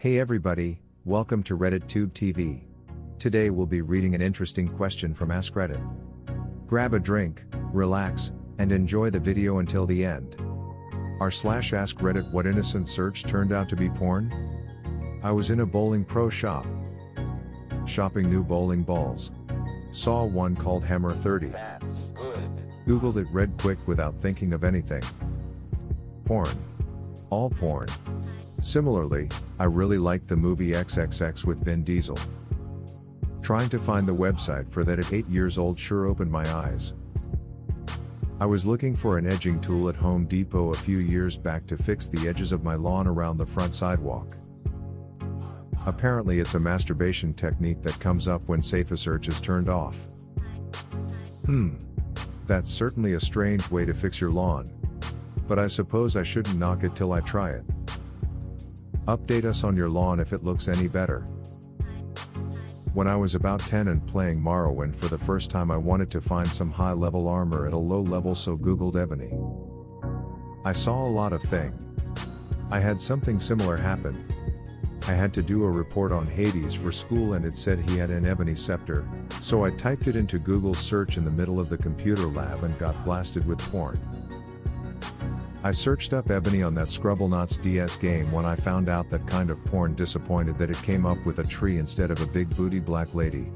Hey everybody, welcome to RedditTubeTV. Today we'll be reading an interesting question from AskReddit. Grab a drink, relax, and enjoy the video until the end. r/AskReddit, what innocent search turned out to be porn? I was in a bowling pro shop, shopping new bowling balls. Saw one called Hammer 30. Googled it real quick without thinking of anything. Porn. All porn. Similarly, I really liked the movie XXX with Vin Diesel. Trying to find the website for that at 8 years old sure opened my eyes. I was looking for an edging tool at Home Depot a few years back to fix the edges of my lawn around the front sidewalk. Apparently it's a masturbation technique that comes up when Safe Search is turned off. That's certainly a strange way to fix your lawn. But I suppose I shouldn't knock it till I try it. Update us on your lawn if it looks any better. When I was about 10 and playing Morrowind for the first time, I wanted to find some high-level armor at a low level, so Googled ebony. I saw a lot of things. I had something similar happen. I had to do a report on Hades for school and it said he had an ebony scepter, so I typed it into Google search in the middle of the computer lab and got blasted with porn. I searched up ebony on that Scrubbleknots DS game when I found out that kind of porn, disappointed that it came up with a tree instead of a big booty black lady.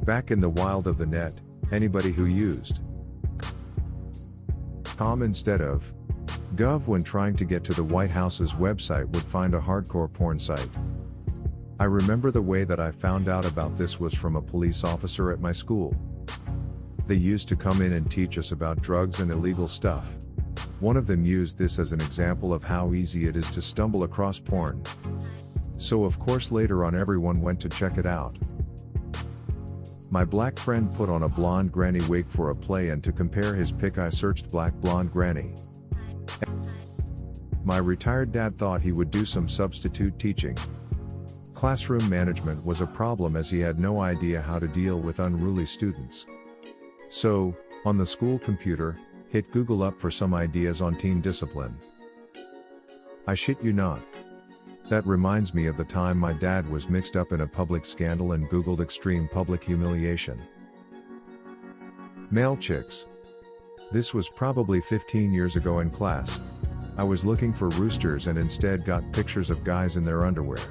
Back in the wild of the net, anybody who used .com instead of .gov when trying to get to the White House's website would find a hardcore porn site. I remember the way that I found out about this was from a police officer at my school. They used to come in and teach us about drugs and illegal stuff. One of them used this as an example of how easy it is to stumble across porn. So of course later on everyone went to check it out. My black friend put on a blonde granny wig for a play, and to compare his pic I searched black blonde granny. My retired dad thought he would do some substitute teaching. Classroom management was a problem as he had no idea how to deal with unruly students. So, on the school computer, hit Google up for some ideas on teen discipline. I shit you not. That reminds me of the time my dad was mixed up in a public scandal and Googled extreme public humiliation. Male chicks. This was probably 15 years ago in class. I was looking for roosters and instead got pictures of guys in their underwear.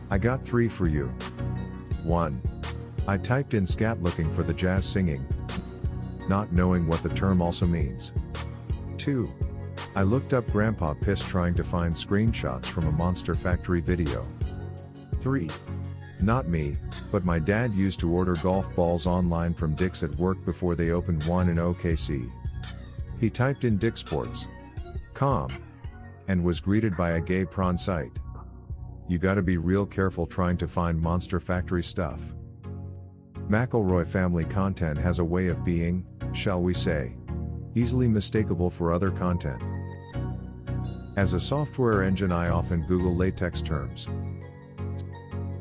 I got 3 for you. 1. I typed in scat looking for the jazz singing, not knowing what the term also means. 2. I looked up Grandpa Piss trying to find screenshots from a Monster Factory video. 3. Not me, but my dad used to order golf balls online from Dick's at work before they opened one in OKC. He typed in dicksports.com and was greeted by a gay prawn site. You gotta be real careful trying to find Monster Factory stuff. McElroy family content has a way of being, shall we say, easily mistakable for other content. As a software engine I often Google latex terms.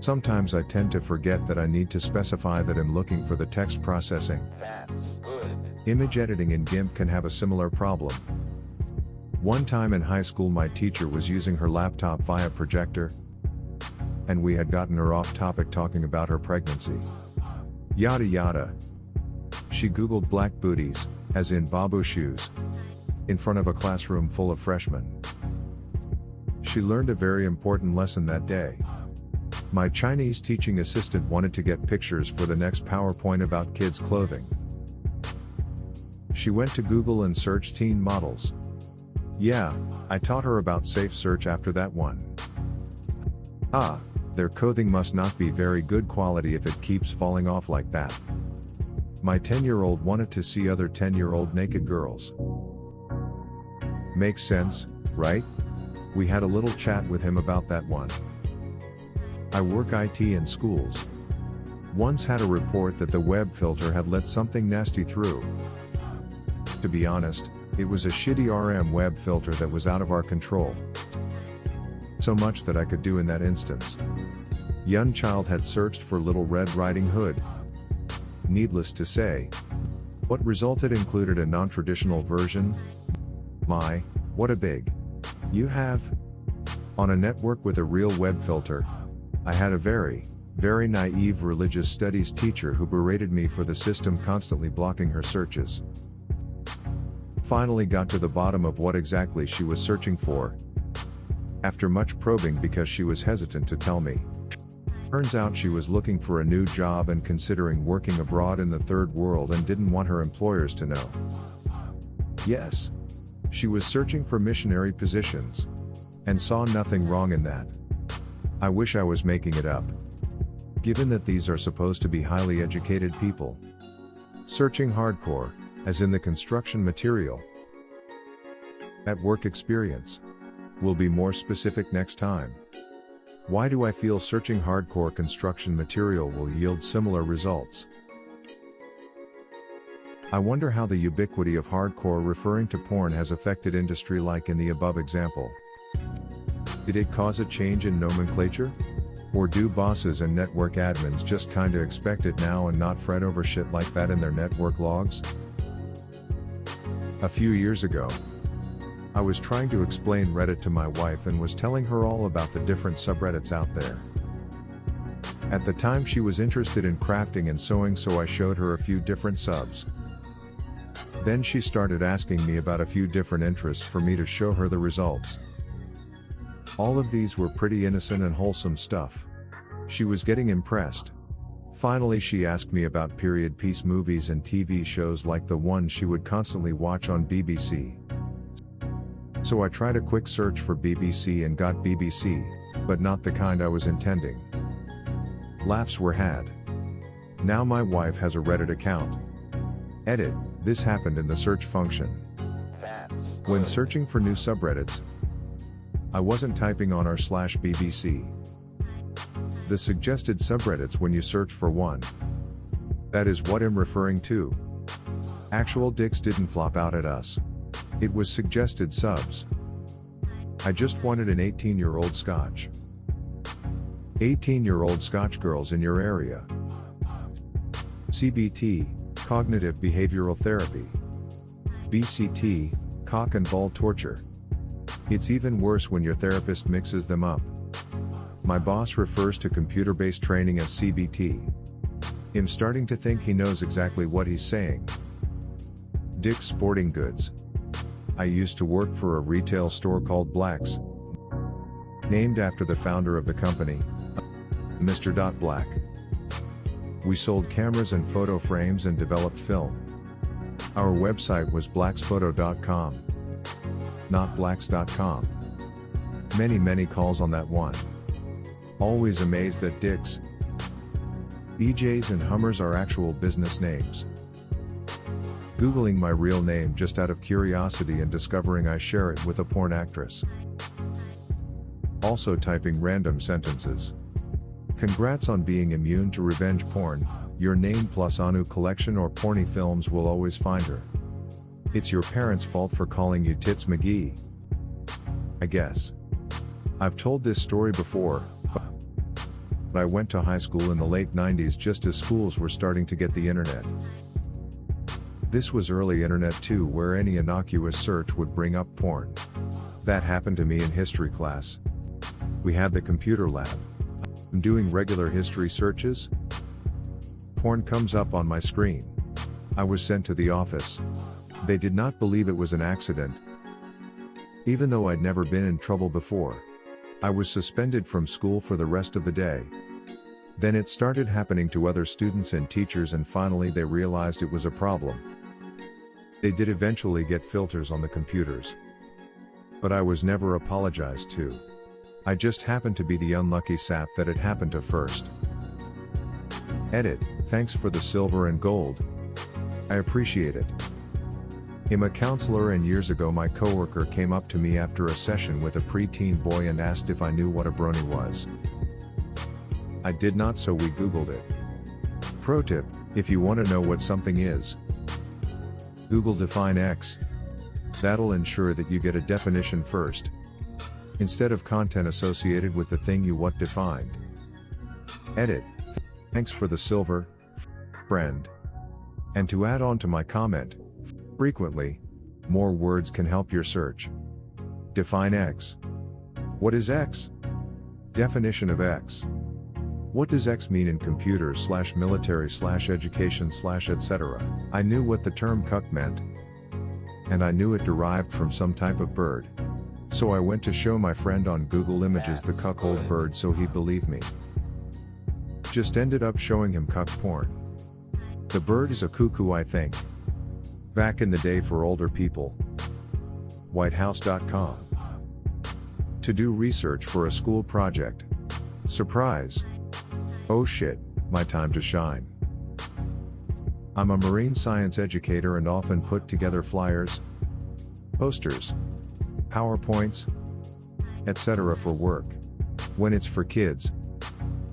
Sometimes I tend to forget that I need to specify that I'm looking for the text processing. Image editing in GIMP can have a similar problem. One time in high school my teacher was using her laptop via projector, and we had gotten her off topic talking about her pregnancy. Yada yada. She Googled black booties, as in babu shoes, in front of a classroom full of freshmen. She learned a very important lesson that day. My Chinese teaching assistant wanted to get pictures for the next PowerPoint about kids' clothing. She went to Google and searched teen models. Yeah, I taught her about safe search after that one. Their clothing must not be very good quality if it keeps falling off like that. My 10-year-old wanted to see other 10-year-old naked girls. Makes sense, right? We had a little chat with him about that one. I work IT in schools. Once had a report that the web filter had let something nasty through. To be honest, it was a shitty RM web filter that was out of our control. So much that I could do in that instance. Young child had searched for Little Red Riding Hood. Needless to say, what resulted included a non-traditional version, my What a big you have. On a network with a real web filter. I had a very naive religious studies teacher who berated me for the system constantly blocking her searches. Finally got to the bottom of what exactly she was searching for, after much probing because she was hesitant to tell me. Turns out she was looking for a new job and considering working abroad in the third world and didn't want her employers to know. Yes. She was searching for missionary positions. And saw nothing wrong in that. I wish I was making it up. Given that these are supposed to be highly educated people. Searching hardcore, as in the construction material. At work experience. We'll be more specific next time. Why do I feel searching hardcore construction material will yield similar results? I wonder how the ubiquity of hardcore referring to porn has affected industry like in the above example. Did it cause a change in nomenclature? Or do bosses and network admins just kinda expect it now and not fret over shit like that in their network logs? A few years ago, I was trying to explain Reddit to my wife and was telling her all about the different subreddits out there. At the time she was interested in crafting and sewing, so I showed her a few different subs. Then she started asking me about a few different interests for me to show her the results. All of these were pretty innocent and wholesome stuff. She was getting impressed. Finally she asked me about period piece movies and TV shows like the one she would constantly watch on BBC. So I tried a quick search for BBC and got BBC, but not the kind I was intending. Laughs were had. Now my wife has a Reddit account. Edit, this happened in the search function. When searching for new subreddits, I wasn't typing on r/BBC. The suggested subreddits when you search for one. That is what I'm referring to. Actual dicks didn't flop out at us. It was suggested subs. I just wanted an 18-year-old Scotch. 18-year-old Scotch girls in your area. CBT, cognitive behavioral therapy. BCT, cock and ball torture. It's even worse when your therapist mixes them up. My boss refers to computer-based training as CBT. I'm starting to think he knows exactly what he's saying. Dick's Sporting Goods. I used to work for a retail store called Black's, named after the founder of the company, Mr. Black. We sold cameras and photo frames and developed film. Our website was blacksphoto.com. Not blacks.com. Many calls on that one. Always amazed that Dicks, BJs and Hummers are actual business names. Googling my real name just out of curiosity and discovering I share it with a porn actress. Also typing random sentences. Congrats on being immune to revenge porn, your name plus Anu collection or porny films will always find her. It's your parents' fault for calling you Tits McGee. I guess. I've told this story before, but I went to high school in the late 90s just as schools were starting to get the internet. This was early internet too, where any innocuous search would bring up porn. That happened to me in history class. We had the computer lab. I'm doing regular history searches. Porn comes up on my screen. I was sent to the office. They did not believe it was an accident. Even though I'd never been in trouble before. I was suspended from school for the rest of the day. Then it started happening to other students and teachers, and finally they realized it was a problem. They did eventually get filters on the computers. But I was never apologized to. I just happened to be the unlucky sap that it happened to first. Edit, thanks for the silver and gold. I appreciate it. I'm a counselor, and years ago my coworker came up to me after a session with a preteen boy and asked if I knew what a brony was. I did not, so we Googled it. Pro tip, if you want to know what something is, Google define X. That'll ensure that you get a definition first, instead of content associated with the thing you what defined. Edit, thanks for the silver, friend. And to add on to my comment, frequently, more words can help your search. Define X. What is X? Definition of X. What does X mean in computers / military / education / etc.? I knew what the term cuck meant. And I knew it derived from some type of bird. So I went to show my friend on Google Images the cuckold bird so he'd believe me. Just ended up showing him cuck porn. The bird is a cuckoo, I think. Back in the day for older people. Whitehouse.com. To do research for a school project. Surprise. Oh shit, my time to shine. I'm a marine science educator and often put together flyers, posters, PowerPoints, etc. for work. When it's for kids,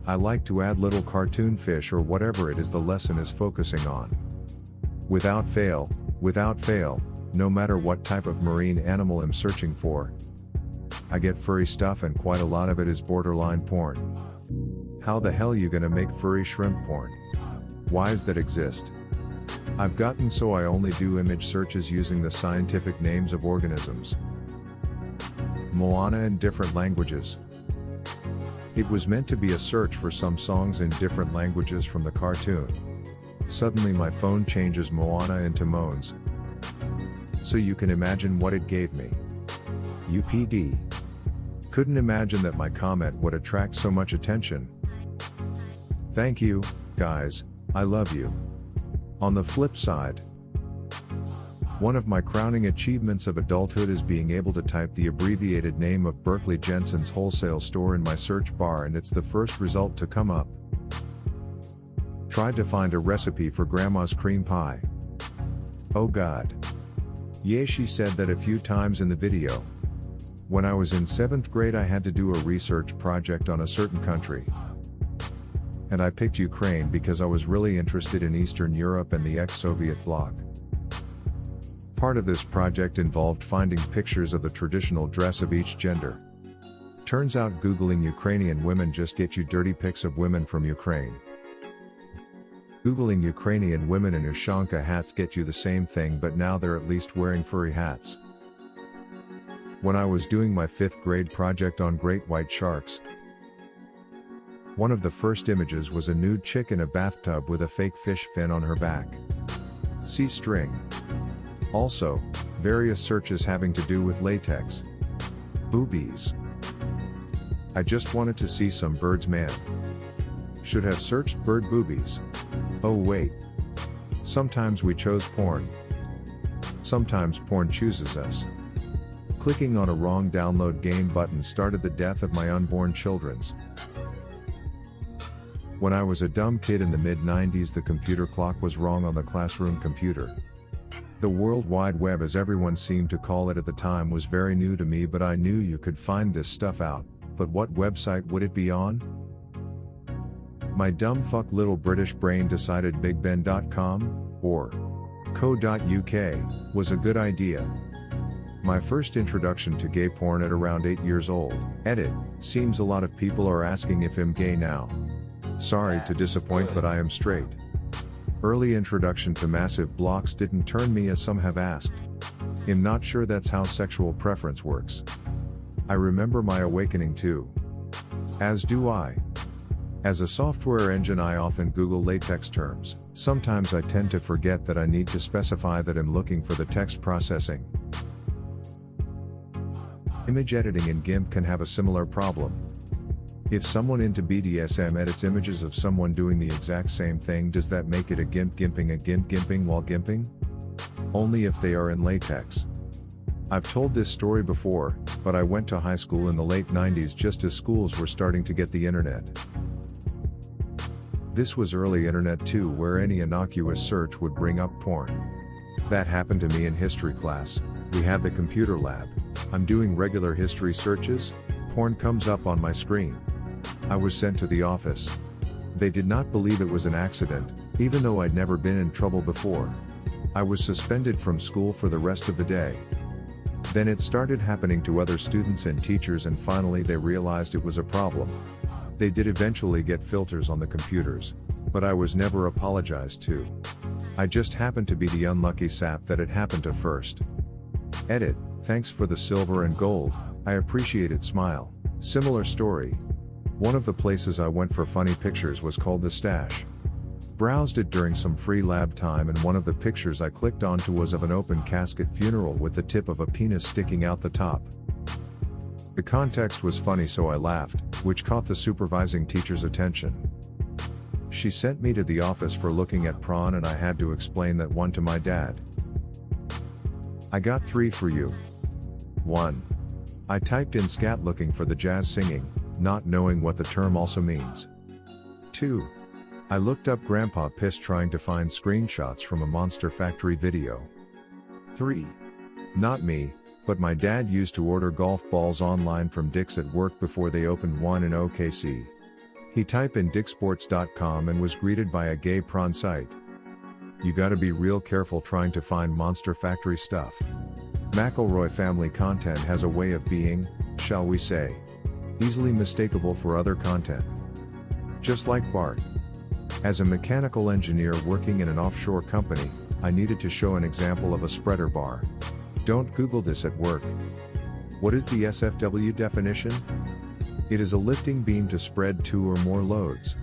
I like to add little cartoon fish or whatever it is the lesson is focusing on. Without fail, no matter what type of marine animal I'm searching for, I get furry stuff and quite a lot of it is borderline porn. How the hell you gonna make furry shrimp porn? Whys that exist? I've gotten so I only do image searches using the scientific names of organisms. Moana in different languages. It was meant to be a search for some songs in different languages from the cartoon. Suddenly my phone changes Moana into moans. So you can imagine what it gave me. UPD. Couldn't imagine that my comment would attract so much attention. Thank you, guys, I love you. On the flip side, one of my crowning achievements of adulthood is being able to type the abbreviated name of Berkeley Jensen's wholesale store in my search bar and it's the first result to come up. Tried to find a recipe for grandma's cream pie. Oh god. Yeah, she said that a few times in the video. When I was in 7th grade I had to do a research project on a certain country. And I picked Ukraine because I was really interested in Eastern Europe and the ex-Soviet bloc. Part of this project involved finding pictures of the traditional dress of each gender. Turns out Googling Ukrainian women just get you dirty pics of women from Ukraine. Googling Ukrainian women in Ushanka hats get you the same thing, but now they're at least wearing furry hats. When I was doing my 5th grade project on great white sharks, one of the first images was a nude chick in a bathtub with a fake fish fin on her back. See string. Also, various searches having to do with latex. Boobies. I just wanted to see some birds, man. Should have searched bird boobies. Oh wait. Sometimes we chose porn. Sometimes porn chooses us. Clicking on a wrong download game button started the death of my unborn children's. When I was a dumb kid in the mid-90s, the computer clock was wrong on the classroom computer. The World Wide Web, as everyone seemed to call it at the time, was very new to me, but I knew you could find this stuff out. But what website would it be on? My dumb fuck little British brain decided BigBen.com, or co.uk, was a good idea. My first introduction to gay porn at around 8 years old. Edit. Seems a lot of people are asking if I'm gay now. Sorry to disappoint, but I am straight. Early introduction to massive blocks didn't turn me as some have asked. I'm not sure that's how sexual preference works. I remember my awakening too. As do I. As a software engine I often Google latex terms. Sometimes I tend to forget that I need to specify that I'm looking for the text processing. Image editing in GIMP can have a similar problem. If someone into BDSM edits images of someone doing the exact same thing, does that make it a GIMP gimping while gimping? Only if they are in latex. I've told this story before, but I went to high school in the late 90s just as schools were starting to get the internet. This was early internet too, where any innocuous search would bring up porn. That happened to me in history class. We had the computer lab. I'm doing regular history searches, porn comes up on my screen. I was sent to the office. They did not believe it was an accident, even though I'd never been in trouble before. I was suspended from school for the rest of the day. Then it started happening to other students and teachers, and finally they realized it was a problem. They did eventually get filters on the computers, but I was never apologized to. I just happened to be the unlucky sap that it happened to first. Edit. Thanks for the silver and gold, I appreciate it, smile. Similar story. One of the places I went for funny pictures was called The Stash. Browsed it during some free lab time, and one of the pictures I clicked onto was of an open casket funeral with the tip of a penis sticking out the top. The context was funny, so I laughed, which caught the supervising teacher's attention. She sent me to the office for looking at prawn, and I had to explain that one to my dad. I got 3 for you. 1. I typed in scat looking for the jazz singing, not knowing what the term also means. 2. I looked up Grandpa Piss trying to find screenshots from a Monster Factory video. 3. Not me, but my dad used to order golf balls online from Dick's at work before they opened one in OKC. He typed in dicksports.com and was greeted by a gay prawn site. You gotta be real careful trying to find Monster Factory stuff. McElroy family content has a way of being, shall we say, easily mistakable for other content. Just like Bart. As a mechanical engineer working in an offshore company, I needed to show an example of a spreader bar. Don't Google this at work. What is the SFW definition? It is a lifting beam to spread 2 or more loads.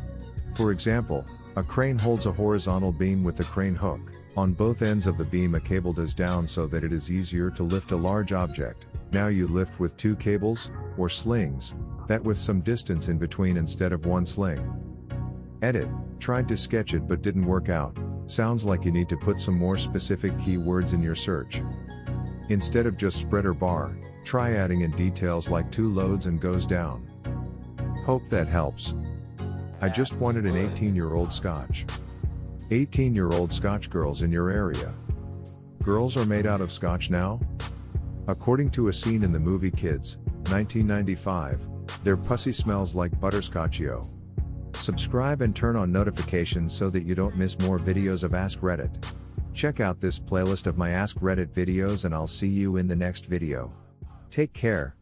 For example, a crane holds a horizontal beam with the crane hook. On both ends of the beam a cable does down so that it is easier to lift a large object. Now you lift with 2 cables, or slings, that with some distance in between instead of 1 sling. Edit, tried to sketch it but didn't work out. Sounds like you need to put some more specific keywords in your search. Instead of just spreader bar, try adding in details like 2 loads and goes down. Hope that helps. I just wanted an 18-year-old Scotch. 18-year-old Scotch girls in your area. Girls are made out of Scotch now? According to a scene in the movie Kids, 1995, their pussy smells like butterscotchio. Subscribe and turn on notifications so that you don't miss more videos of Ask Reddit. Check out this playlist of my Ask Reddit videos and I'll see you in the next video. Take care.